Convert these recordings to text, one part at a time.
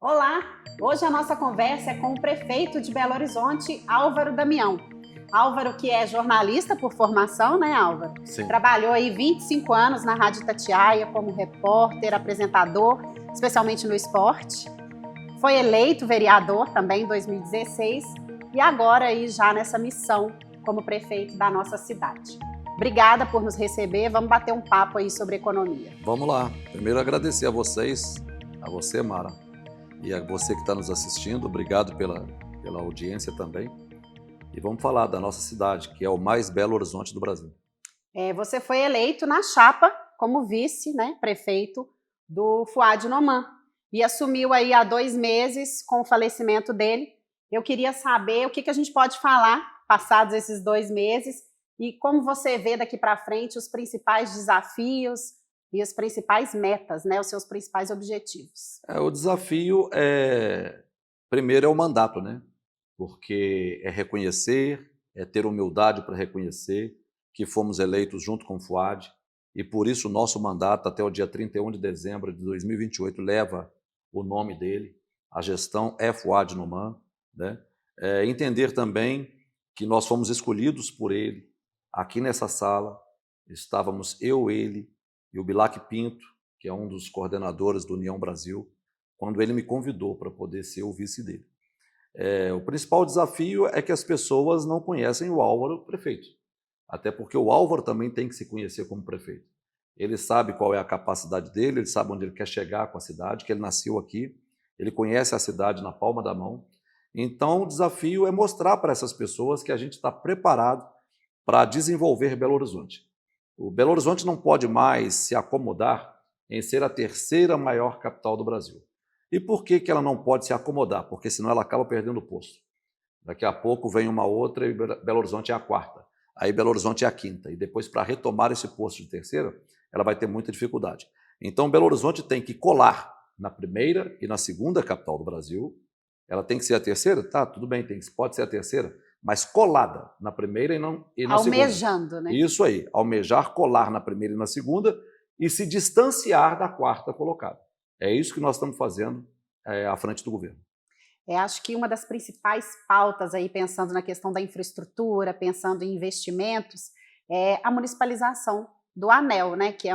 Olá! Hoje a nossa conversa é com o prefeito de Belo Horizonte, Álvaro Damião. Álvaro, que é jornalista por formação, né, Álvaro? Sim. Trabalhou aí 25 anos na Rádio Itatiaia como repórter, apresentador, especialmente no esporte. Foi eleito vereador também em 2016 e agora aí já nessa missão como prefeito da nossa cidade. Obrigada por nos receber, vamos bater um papo aí sobre economia. Vamos lá. Primeiro agradecer a vocês, a você, Mara, e a você que está nos assistindo. Obrigado pela audiência também. E vamos falar da nossa cidade, que é o mais Belo Horizonte do Brasil. Você foi eleito na chapa como vice, né, prefeito do Fuad Noman e assumiu aí há 2 meses com o falecimento dele. Eu queria saber o que a gente pode falar passados esses 2 meses e como você vê daqui para frente os principais desafios e as principais metas, né, os seus principais objetivos. O desafio primeiro é o mandato, né? Porque é reconhecer, é ter humildade para reconhecer que fomos eleitos junto com o Fuad, e por isso o nosso mandato até o dia 31 de dezembro de 2028 leva o nome dele. A gestão é Fuad Noman, né? Entender também que nós fomos escolhidos por ele. Aqui nessa sala estávamos eu, ele e o Bilac Pinto, que é um dos coordenadores do União Brasil, quando ele me convidou para poder ser o vice dele. O principal desafio é que as pessoas não conhecem o Álvaro prefeito, até porque o Álvaro também tem que se conhecer como prefeito. Ele sabe qual é a capacidade dele, ele sabe onde ele quer chegar com a cidade, que ele nasceu aqui, ele conhece a cidade na palma da mão. Então, o desafio é mostrar para essas pessoas que a gente está preparado para desenvolver Belo Horizonte. O Belo Horizonte não pode mais se acomodar em ser a terceira maior capital do Brasil. E por que ela não pode se acomodar? Porque senão ela acaba perdendo o posto. Daqui a pouco vem uma outra e Belo Horizonte é a quarta. Aí Belo Horizonte é a quinta. E depois, para retomar esse posto de terceira, ela vai ter muita dificuldade. Então, Belo Horizonte tem que colar na primeira e na segunda capital do Brasil. Ela tem que ser a terceira? Tá, tudo bem, pode ser a terceira, mas colada na primeira e na segunda. Almejando, né? Isso aí, almejar colar na primeira e na segunda e se distanciar da quarta colocada. É isso que nós estamos fazendo à frente do governo. Acho que uma das principais pautas aí, pensando na questão da infraestrutura, pensando em investimentos, é a municipalização do anel, né? Que é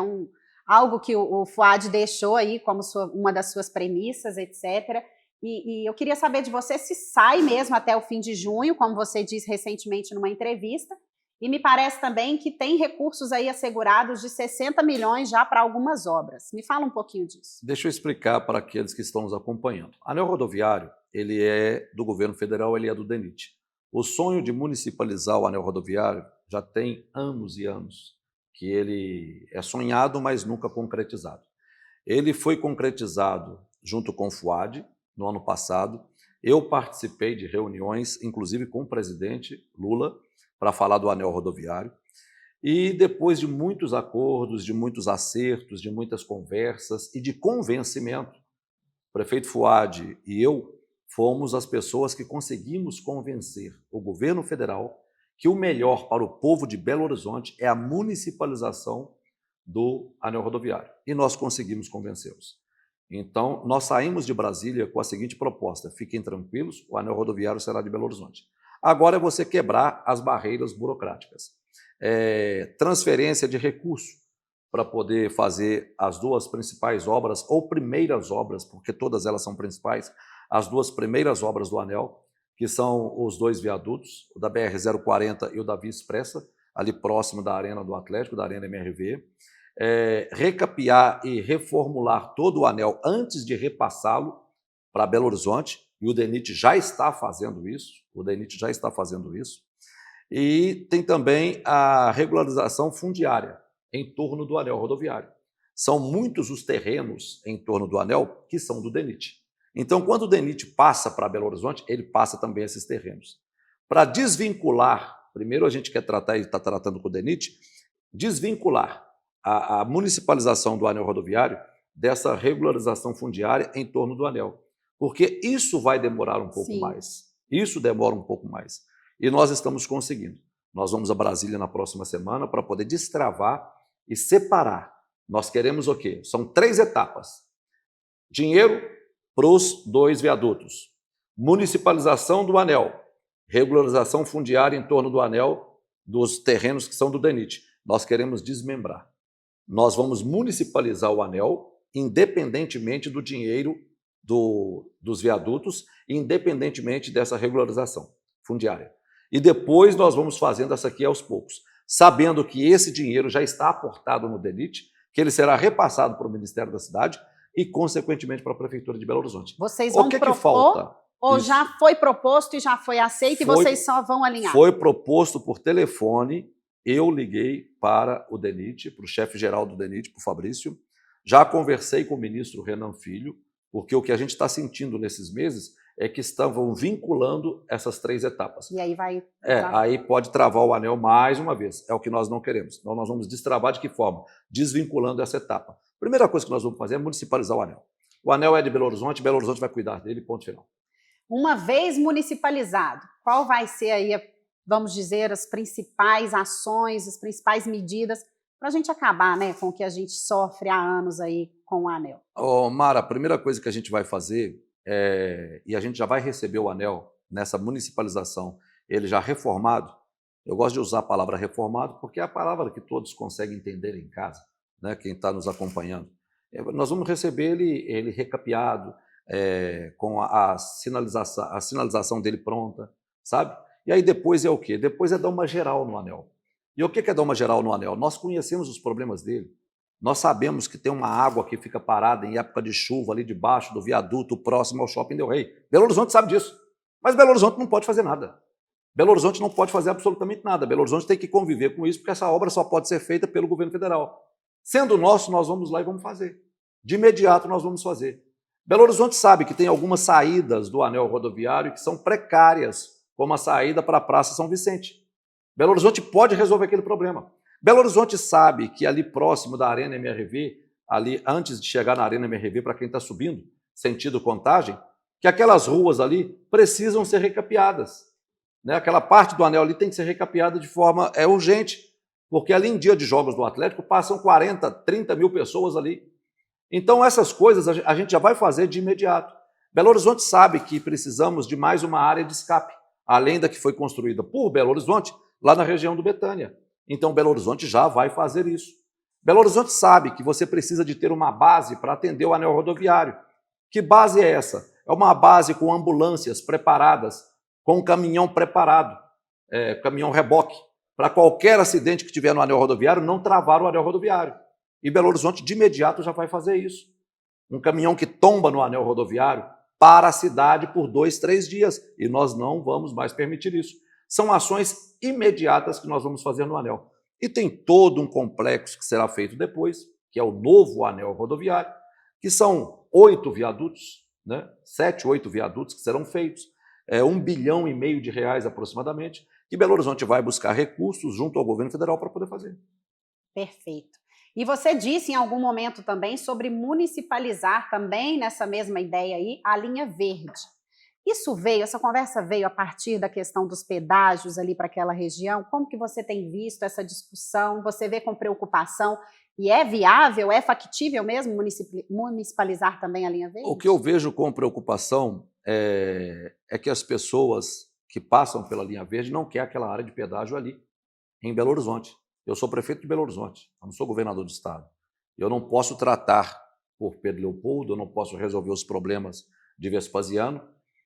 algo que o Fuad deixou aí como uma das suas premissas, etc. E eu queria saber de você se sai mesmo até o fim de junho, como você disse recentemente numa entrevista, e me parece também que tem recursos aí assegurados de 60 milhões já para algumas obras. Me fala um pouquinho disso. Deixa eu explicar para aqueles que estão nos acompanhando. O anel rodoviário, ele é do governo federal, ele é do DENIT. O sonho de municipalizar o anel rodoviário já tem anos e anos, que ele é sonhado, mas nunca concretizado. Ele foi concretizado junto com o Fuad no ano passado. Eu participei de reuniões, inclusive com o presidente Lula, para falar do anel rodoviário. E depois de muitos acordos, de muitos acertos, de muitas conversas e de convencimento, o prefeito Fuad e eu fomos as pessoas que conseguimos convencer o governo federal que o melhor para o povo de Belo Horizonte é a municipalização do anel rodoviário. E nós conseguimos convencê-los. Então, nós saímos de Brasília com a seguinte proposta: fiquem tranquilos, o anel rodoviário será de Belo Horizonte. Agora é você quebrar as barreiras burocráticas. Transferência de recurso para poder fazer as duas principais obras, ou primeiras obras, porque todas elas são principais, as duas primeiras obras do anel, que são os dois viadutos, o da BR-040 e o da Via Expressa, ali próximo da Arena do Atlético, da Arena MRV. Recapear e reformular todo o anel antes de repassá-lo para Belo Horizonte, e o DENIT já está fazendo isso, E tem também a regularização fundiária em torno do anel rodoviário. São muitos os terrenos em torno do anel que são do DENIT. Então, quando o DENIT passa para Belo Horizonte, ele passa também esses terrenos. Para desvincular, primeiro a gente quer tratar, e está tratando com o DENIT, desvincular a municipalização do anel rodoviário dessa regularização fundiária em torno do anel. Porque isso vai demorar um pouco mais. Isso demora um pouco mais. E nós estamos conseguindo. Nós vamos a Brasília na próxima semana para poder destravar e separar. Nós queremos o quê? São 3 etapas: dinheiro, para os 2 viadutos. Municipalização do anel, regularização fundiária em torno do anel, dos terrenos que são do DENIT. Nós queremos desmembrar. Nós vamos municipalizar o anel, independentemente do dinheiro dos viadutos, independentemente dessa regularização fundiária. E depois nós vamos fazendo essa aqui aos poucos, sabendo que esse dinheiro já está aportado no DENIT, que ele será repassado para o Ministério da Cidade e, consequentemente, para a Prefeitura de Belo Horizonte. Vocês vão propor, que falta? Ou isso. Já foi proposto e já foi aceito e vocês só vão alinhar? Foi proposto por telefone, eu liguei para o DENIT, para o chefe-geral do DENIT, para o Fabrício, já conversei com o ministro Renan Filho, porque o que a gente está sentindo nesses meses é que estavam vinculando essas 3 etapas. E aí vai... aí pode travar o anel mais uma vez, é o que nós não queremos. Então nós vamos destravar de que forma? Desvinculando essa etapa. Primeira coisa que nós vamos fazer é municipalizar o anel. O anel é de Belo Horizonte vai cuidar dele, ponto final. Uma vez municipalizado, qual vai ser aí, vamos dizer, as principais ações, as principais medidas para a gente acabar, né, com o que a gente sofre há anos aí com o anel? Mara, a primeira coisa que a gente vai fazer e a gente já vai receber o anel nessa municipalização, ele já reformado. Eu gosto de usar a palavra reformado porque é a palavra que todos conseguem entender em casa, né, quem está nos acompanhando. Nós vamos receber ele recapeado, com a sinalização dele pronta, sabe? E aí depois é o quê? Depois é dar uma geral no anel. E o que é dar uma geral no anel? Nós conhecemos os problemas dele. Nós sabemos que tem uma água que fica parada em época de chuva ali debaixo do viaduto próximo ao Shopping Del Rey. Belo Horizonte sabe disso. Mas Belo Horizonte não pode fazer nada. Belo Horizonte não pode fazer absolutamente nada. Belo Horizonte tem que conviver com isso, porque essa obra só pode ser feita pelo governo federal. Sendo nosso, nós vamos lá e vamos fazer. De imediato nós vamos fazer. Belo Horizonte sabe que tem algumas saídas do anel rodoviário que são precárias, como a saída para a Praça São Vicente. Belo Horizonte pode resolver aquele problema. Belo Horizonte sabe que ali próximo da Arena MRV, ali antes de chegar na Arena MRV, para quem está subindo, sentido Contagem, que aquelas ruas ali precisam ser recapeadas. Né? Aquela parte do anel ali tem que ser recapeada de forma urgente, porque ali em dia de jogos do Atlético passam 40, 30 mil pessoas ali. Então essas coisas a gente já vai fazer de imediato. Belo Horizonte sabe que precisamos de mais uma área de escape, além da que foi construída por Belo Horizonte, lá na região do Betânia. Então Belo Horizonte já vai fazer isso. Belo Horizonte sabe que você precisa de ter uma base para atender o anel rodoviário. Que base é essa? É uma base com ambulâncias preparadas, com um caminhão preparado, caminhão reboque, para qualquer acidente que tiver no anel rodoviário não travar o anel rodoviário. E Belo Horizonte de imediato já vai fazer isso. Um caminhão que tomba no anel rodoviário para a cidade por 2, 3 dias. E nós não vamos mais permitir isso. São ações imediatas que nós vamos fazer no anel. E tem todo um complexo que será feito depois, que é o novo anel rodoviário, que são 8 viadutos, né? 7, 8 viadutos que serão feitos, R$1,5 bilhão de reais aproximadamente, que Belo Horizonte vai buscar recursos junto ao governo federal para poder fazer. Perfeito. E você disse em algum momento também sobre municipalizar também, nessa mesma ideia aí, a linha verde. Essa conversa veio a partir da questão dos pedágios ali para aquela região? Como que você tem visto essa discussão? Você vê com preocupação? E é viável, é factível mesmo municipalizar também a linha verde? O que eu vejo com preocupação é que as pessoas que passam pela linha verde não querem aquela área de pedágio ali, em Belo Horizonte. Eu sou prefeito de Belo Horizonte, eu não sou governador do estado. Eu não posso tratar por Pedro Leopoldo, eu não posso resolver os problemas de Vespasiano,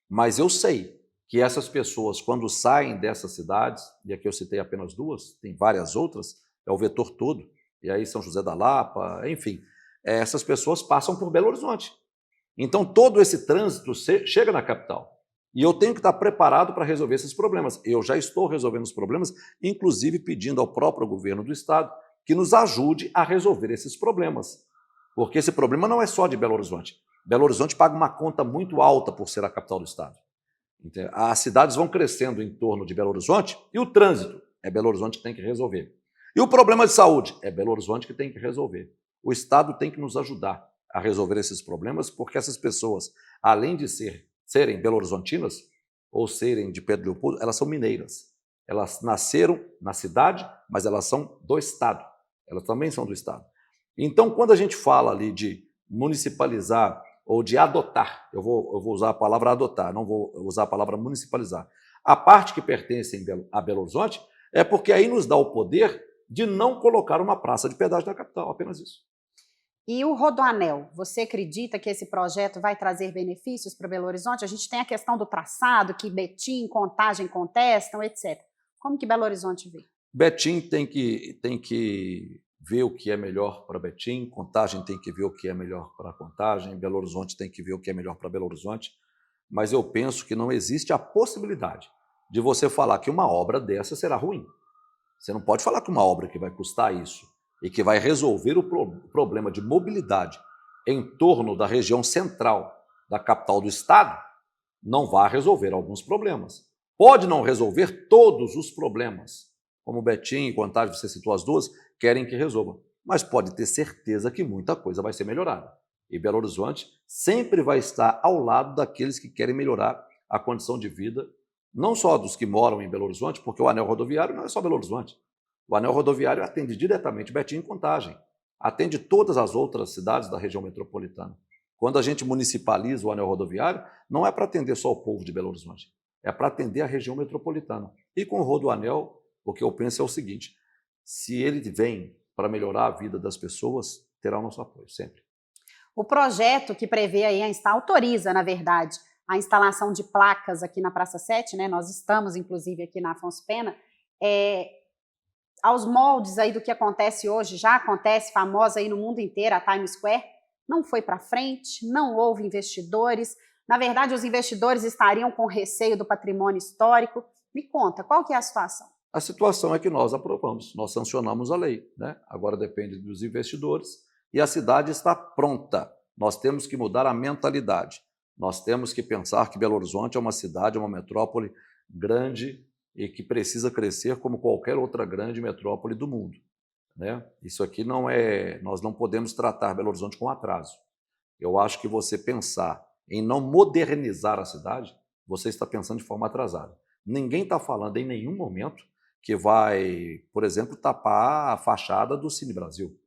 mas eu sei que essas pessoas, quando saem dessas cidades, e aqui eu citei apenas 2, tem várias outras, é o vetor todo, e aí São José da Lapa, enfim, essas pessoas passam por Belo Horizonte. Então todo esse trânsito chega na capital. E eu tenho que estar preparado para resolver esses problemas. Eu já estou resolvendo os problemas, inclusive pedindo ao próprio governo do estado que nos ajude a resolver esses problemas. Porque esse problema não é só de Belo Horizonte. Belo Horizonte paga uma conta muito alta por ser a capital do estado. As cidades vão crescendo em torno de Belo Horizonte e o trânsito é Belo Horizonte que tem que resolver. E o problema de saúde é Belo Horizonte que tem que resolver. O estado tem que nos ajudar a resolver esses problemas, porque essas pessoas, além de serem belo-horizontinas ou serem de Pedro Leopoldo, elas são mineiras. Elas nasceram na cidade, mas elas são do estado. Elas também são do estado. Então, quando a gente fala ali de municipalizar ou de adotar. Eu vou usar a palavra adotar, não vou usar a palavra municipalizar. A parte que pertence a Belo Horizonte é porque aí nos dá o poder de não colocar uma praça de pedágio na capital, apenas isso. E o Rodoanel, você acredita que esse projeto vai trazer benefícios para Belo Horizonte? A gente tem a questão do traçado, que Betim, Contagem contestam, etc. Como que Belo Horizonte vê? Betim tem que ver o que é melhor para Betim, Contagem tem que ver o que é melhor para Contagem, Belo Horizonte tem que ver o que é melhor para Belo Horizonte, mas eu penso que não existe a possibilidade de você falar que uma obra dessa será ruim. Você não pode falar que uma obra que vai custar isso e que vai resolver o problema de mobilidade em torno da região central da capital do estado não vai resolver alguns problemas. Pode não resolver todos os problemas, como Betim e Contagem, você citou as duas, querem que resolva, mas pode ter certeza que muita coisa vai ser melhorada. E Belo Horizonte sempre vai estar ao lado daqueles que querem melhorar a condição de vida, não só dos que moram em Belo Horizonte, porque o anel rodoviário não é só Belo Horizonte. O anel rodoviário atende diretamente Betim e Contagem, atende todas as outras cidades da região metropolitana. Quando a gente municipaliza o anel rodoviário, não é para atender só o povo de Belo Horizonte, é para atender a região metropolitana. E com o Rodoanel, o que eu penso é o seguinte, se ele vem para melhorar a vida das pessoas, terá o nosso apoio, sempre. O projeto que prevê aí, autoriza, na verdade, a instalação de placas aqui na Praça 7, né? Nós estamos, inclusive, aqui na Afonso Pena, aos moldes aí do que acontece hoje, já acontece, famosa aí no mundo inteiro, a Times Square, não foi para frente, não houve investidores. Na verdade, os investidores estariam com receio do patrimônio histórico. Me conta, qual que é a situação? A situação é que nós aprovamos, nós sancionamos a lei, né? Agora depende dos investidores e a cidade está pronta. Nós temos que mudar a mentalidade. Nós temos que pensar que Belo Horizonte é uma cidade, uma metrópole grande e que precisa crescer como qualquer outra grande metrópole do mundo, né? Isso aqui nós não podemos tratar Belo Horizonte com atraso. Eu acho que você pensar em não modernizar a cidade, você está pensando de forma atrasada. Ninguém está falando em nenhum momento que vai, por exemplo, tapar a fachada do Cine Brasil,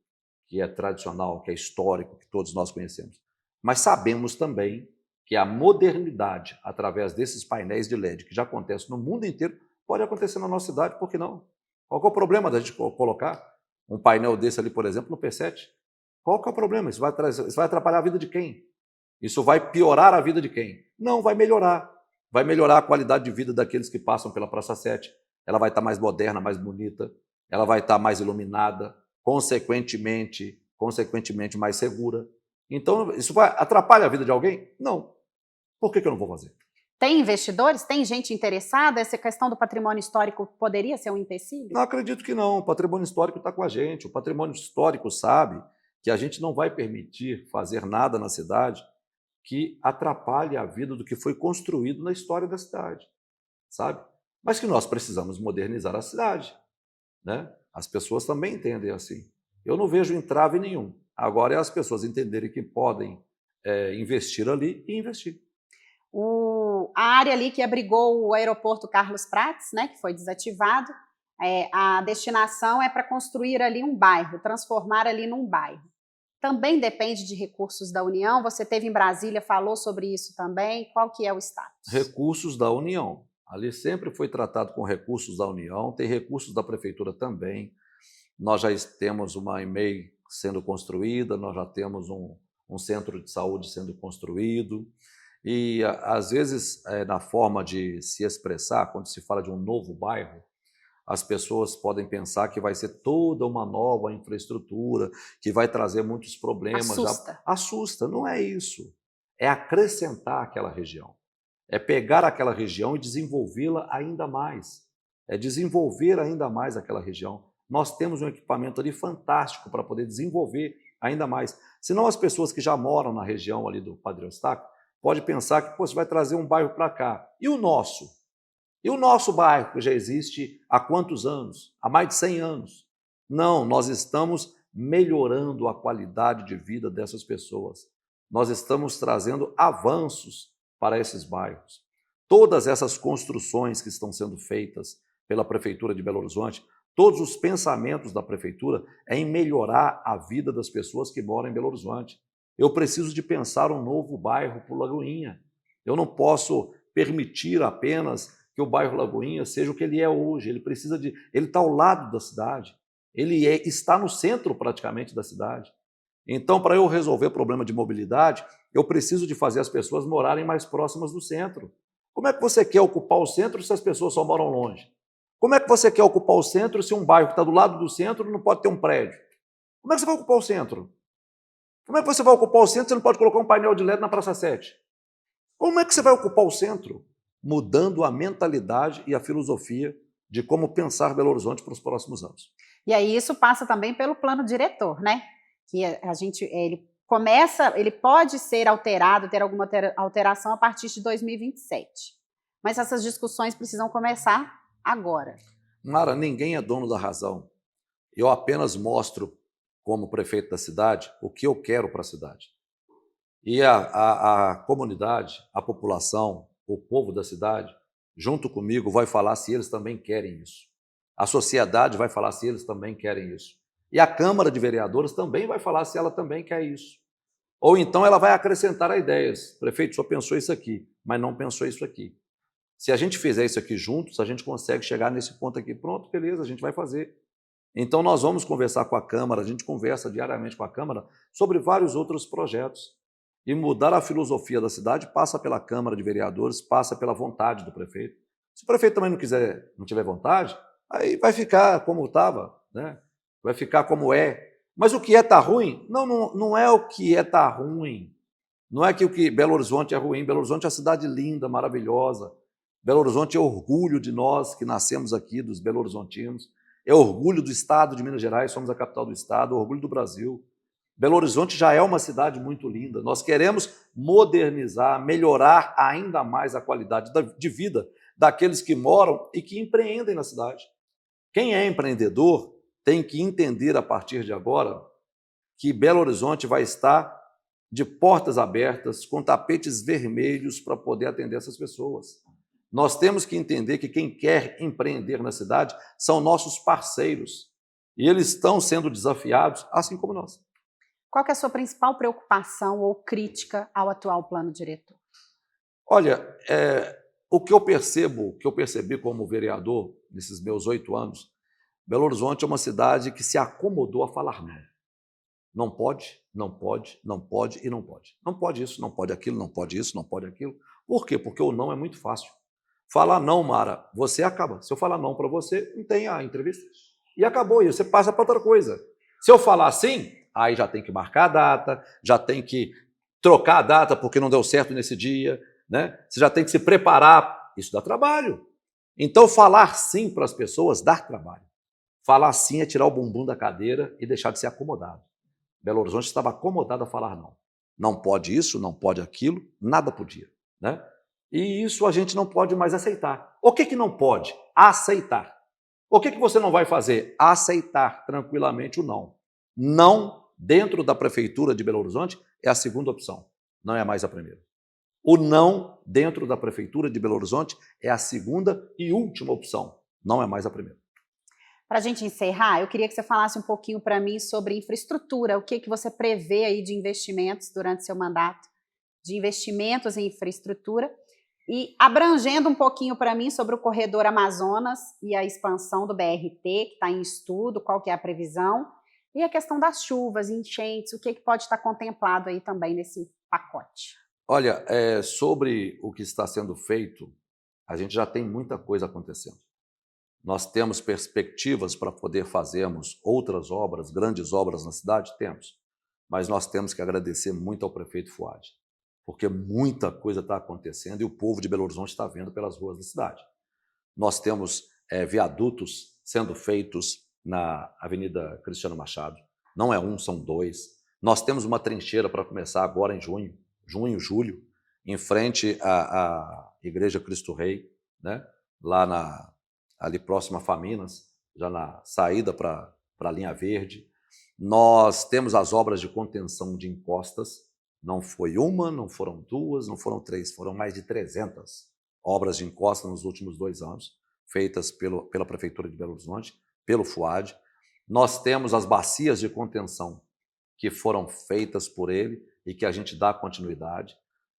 que é tradicional, que é histórico, que todos nós conhecemos. Mas sabemos também que a modernidade, através desses painéis de LED, que já acontece no mundo inteiro, pode acontecer na nossa cidade, por que não? Qual que é o problema da gente colocar um painel desse ali, por exemplo, no P7? Qual que é o problema? Isso vai atrapalhar a vida de quem? Isso vai piorar a vida de quem? Não, vai melhorar. Vai melhorar a qualidade de vida daqueles que passam pela Praça 7. Ela vai estar mais moderna, mais bonita, ela vai estar mais iluminada, consequentemente mais segura. Então, isso vai atrapalhar a vida de alguém? Não. Por que eu não vou fazer? Tem investidores? Tem gente interessada? Essa questão do patrimônio histórico poderia ser um empecilho? Não, acredito que não. O patrimônio histórico está com a gente. O patrimônio histórico sabe que a gente não vai permitir fazer nada na cidade que atrapalhe a vida do que foi construído na história da cidade, sabe? Mas que nós precisamos modernizar a cidade, né? As pessoas também entendem assim. Eu não vejo entrave nenhum. Agora é as pessoas entenderem que podem investir ali e investir. A área ali que abrigou o aeroporto Carlos Prates, né, que foi desativado, a destinação é para construir ali um bairro, transformar ali num bairro. Também depende de recursos da União, você esteve em Brasília, falou sobre isso também, qual que é o status? Recursos da União. Ali sempre foi tratado com recursos da União, tem recursos da Prefeitura também. Nós já temos uma EMEI sendo construída, nós já temos um centro de saúde sendo construído. E, às vezes, na forma de se expressar, quando se fala de um novo bairro, as pessoas podem pensar que vai ser toda uma nova infraestrutura, que vai trazer muitos problemas. Assusta. Assusta, não é isso. É acrescentar aquela região. É pegar aquela região e desenvolvê-la ainda mais. É desenvolver ainda mais aquela região. Nós temos um equipamento ali fantástico para poder desenvolver ainda mais. Senão as pessoas que já moram na região ali do Padre Eustáquio podem pensar que você vai trazer um bairro para cá. E o nosso? E o nosso bairro, que já existe há quantos anos? Há mais de 100 anos. Não, nós estamos melhorando a qualidade de vida dessas pessoas. Nós estamos trazendo avanços para esses bairros. Todas essas construções que estão sendo feitas pela Prefeitura de Belo Horizonte, todos os pensamentos da Prefeitura é em melhorar a vida das pessoas que moram em Belo Horizonte. Eu preciso de pensar um novo bairro para o Lagoinha. Eu não posso permitir apenas que o bairro Lagoinha seja o que ele é hoje. Ele está ao lado da cidade. Está no centro praticamente da cidade. Então, para eu resolver o problema de mobilidade, eu preciso de fazer as pessoas morarem mais próximas do centro. Como é que você quer ocupar o centro se as pessoas só moram longe? Como é que você quer ocupar o centro se um bairro que está do lado do centro não pode ter um prédio? Como é que você vai ocupar o centro? Como é que você vai ocupar o centro se não pode colocar um painel de LED na Praça 7? Como é que você vai ocupar o centro? Mudando a mentalidade e a filosofia de como pensar Belo Horizonte para os próximos anos. E aí isso passa também pelo plano diretor, né? Que ele pode ser alterado, ter alguma alteração a partir de 2027. Mas essas discussões precisam começar agora. Mara, ninguém é dono da razão. Eu apenas mostro, como prefeito da cidade, o que eu quero para a cidade. E a comunidade, a população, o povo da cidade, junto comigo, vai falar se eles também querem isso. A sociedade vai falar se eles também querem isso. E a Câmara de Vereadores também vai falar se ela também quer isso. Ou então ela vai acrescentar ideias. Prefeito, o senhor pensou isso aqui, mas não pensou isso aqui. Se a gente fizer isso aqui juntos, a gente consegue chegar nesse ponto aqui. Pronto, beleza, a gente vai fazer. Então nós vamos conversar com a Câmara, a gente conversa diariamente com a Câmara sobre vários outros projetos. E mudar a filosofia da cidade passa pela Câmara de Vereadores, passa pela vontade do prefeito. Se o prefeito também não tiver vontade, aí vai ficar como estava, né? Vai ficar como é. Mas o que está ruim? Não é o que está ruim. Não é que o que Belo Horizonte é ruim. Belo Horizonte é uma cidade linda, maravilhosa. Belo Horizonte é orgulho de nós que nascemos aqui, dos belo-horizontinos. É orgulho do estado de Minas Gerais, somos a capital do estado, orgulho do Brasil. Belo Horizonte já é uma cidade muito linda. Nós queremos modernizar, melhorar ainda mais a qualidade de vida daqueles que moram e que empreendem na cidade. Quem é empreendedor tem que entender a partir de agora que Belo Horizonte vai estar de portas abertas, com tapetes vermelhos para poder atender essas pessoas. Nós temos que entender que quem quer empreender na cidade são nossos parceiros. E eles estão sendo desafiados, assim como nós. Qual que é a sua principal preocupação ou crítica ao atual plano diretor? Olha, o que eu percebi como vereador nesses meus 8 anos, Belo Horizonte é uma cidade que se acomodou a falar não. Não pode, não pode, não pode e não pode. Não pode isso, não pode aquilo, não pode isso, não pode aquilo. Por quê? Porque o não é muito fácil. Falar não, Mara, você acaba. Se eu falar não para você, não tem a entrevista. E acabou, e você passa para outra coisa. Se eu falar sim, aí já tem que marcar a data, já tem que trocar a data porque não deu certo nesse dia, né? Você já tem que se preparar. Isso dá trabalho. Então, falar sim para as pessoas dá trabalho. Falar sim é tirar o bumbum da cadeira e deixar de ser acomodado. Belo Horizonte estava acomodado a falar não. Não pode isso, não pode aquilo, nada podia, né? E isso a gente não pode mais aceitar. O que não pode? Aceitar. O que você não vai fazer? Aceitar tranquilamente o não. Não dentro da Prefeitura de Belo Horizonte é a segunda opção, não é mais a primeira. O não dentro da Prefeitura de Belo Horizonte é a segunda e última opção, não é mais a primeira. Para a gente encerrar, eu queria que você falasse um pouquinho para mim sobre infraestrutura, o que você prevê aí de investimentos durante seu mandato, de investimentos em infraestrutura, e abrangendo um pouquinho para mim sobre o corredor Amazonas e a expansão do BRT, que está em estudo, qual que é a previsão, e a questão das chuvas, enchentes, o que pode estar contemplado aí também nesse pacote. Olha, sobre o que está sendo feito, a gente já tem muita coisa acontecendo. Nós temos perspectivas para poder fazermos outras obras, grandes obras na cidade? Temos. Mas nós temos que agradecer muito ao prefeito Fuad, porque muita coisa está acontecendo e o povo de Belo Horizonte está vendo pelas ruas da cidade. Nós temos viadutos sendo feitos na Avenida Cristiano Machado. Não é um, são 2. Nós temos uma trincheira para começar agora em julho, em frente à Igreja Cristo Rei, né? Lá ali próximo a Faminas, já na saída para a linha verde. Nós temos as obras de contenção de encostas. Não foi uma, não foram 2, não foram 3, foram mais de 300 obras de encosta nos últimos 2 anos, feitas pela Prefeitura de Belo Horizonte, pelo Fuad. Nós temos as bacias de contenção que foram feitas por ele e que a gente dá continuidade.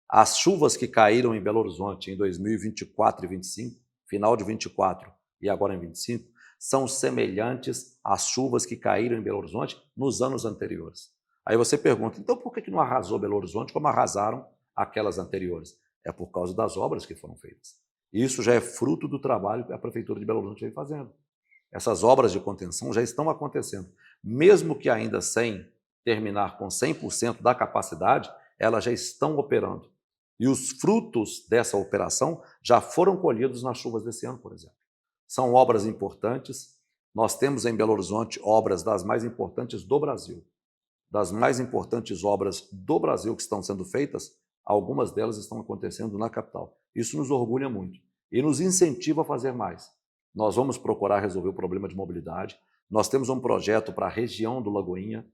As chuvas que caíram em Belo Horizonte em 2024 e 2025, final de 24 e agora em 25, são semelhantes às chuvas que caíram em Belo Horizonte nos anos anteriores. Aí você pergunta, então por que não arrasou Belo Horizonte como arrasaram aquelas anteriores? É por causa das obras que foram feitas. Isso já é fruto do trabalho que a Prefeitura de Belo Horizonte vem fazendo. Essas obras de contenção já estão acontecendo. Mesmo que ainda sem terminar com 100% da capacidade, elas já estão operando. E os frutos dessa operação já foram colhidos nas chuvas desse ano, por exemplo. São obras importantes. Nós temos em Belo Horizonte obras das mais importantes do Brasil. Das mais importantes obras do Brasil que estão sendo feitas, algumas delas estão acontecendo na capital. Isso nos orgulha muito e nos incentiva a fazer mais. Nós vamos procurar resolver o problema de mobilidade. Nós temos um projeto para a região do Lagoinha,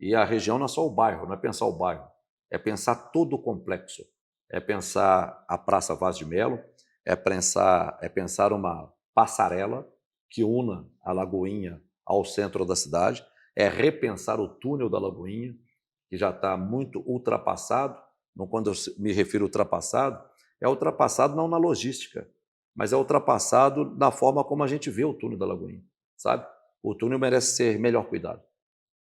e a região não é só o bairro, não é pensar o bairro, é pensar todo o complexo. É pensar a Praça Vaz de Melo, é pensar uma passarela que una a Lagoinha ao centro da cidade, é repensar o túnel da Lagoinha, que já está muito ultrapassado. Quando eu me refiro ultrapassado, é ultrapassado não na logística, mas é ultrapassado na forma como a gente vê o túnel da Lagoinha, sabe? O túnel merece ser melhor cuidado.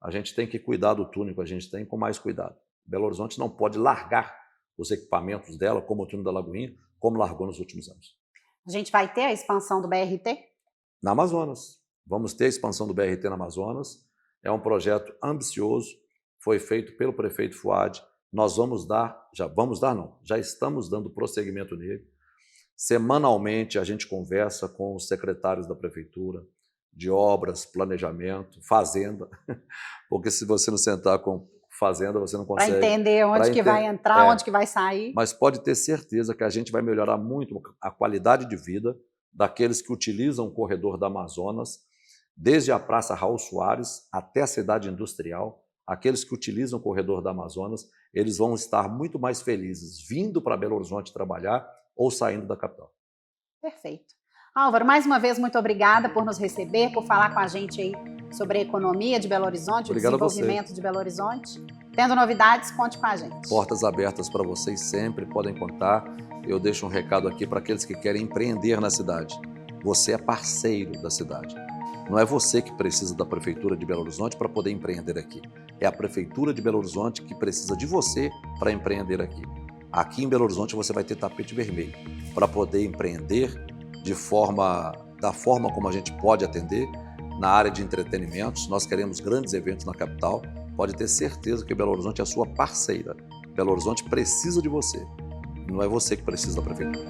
A gente tem que cuidar do túnel que a gente tem com mais cuidado. Belo Horizonte não pode largar os equipamentos dela, como o túnel da Lagoinha, como largou nos últimos anos. A gente vai ter a expansão do BRT? Na Amazonas. Vamos ter a expansão do BRT na Amazonas. É um projeto ambicioso, foi feito pelo prefeito Fuad. Nós já estamos dando prosseguimento nele. Semanalmente a gente conversa com os secretários da prefeitura, de obras, planejamento, fazenda, porque se você não sentar com fazenda, você não consegue... Para entender onde que vai entrar, onde que vai sair. Mas pode ter certeza que a gente vai melhorar muito a qualidade de vida daqueles que utilizam o corredor da Amazonas, desde a Praça Raul Soares até a cidade industrial. Aqueles que utilizam o corredor da Amazonas, eles vão estar muito mais felizes vindo para Belo Horizonte trabalhar ou saindo da capital. Perfeito. Álvaro, mais uma vez, muito obrigada por nos receber, por falar com a gente aí sobre a economia de Belo Horizonte, Obrigado o desenvolvimento de Belo Horizonte. Tendo novidades, conte com a gente. Portas abertas para vocês sempre, podem contar. Eu deixo um recado aqui para aqueles que querem empreender na cidade. Você é parceiro da cidade. Não é você que precisa da Prefeitura de Belo Horizonte para poder empreender aqui. É a Prefeitura de Belo Horizonte que precisa de você para empreender aqui. Aqui em Belo Horizonte você vai ter tapete vermelho para poder empreender da forma como a gente pode atender na área de entretenimentos. Nós queremos grandes eventos na capital. Pode ter certeza que Belo Horizonte é a sua parceira. Belo Horizonte precisa de você. Não é você que precisa da Prefeitura.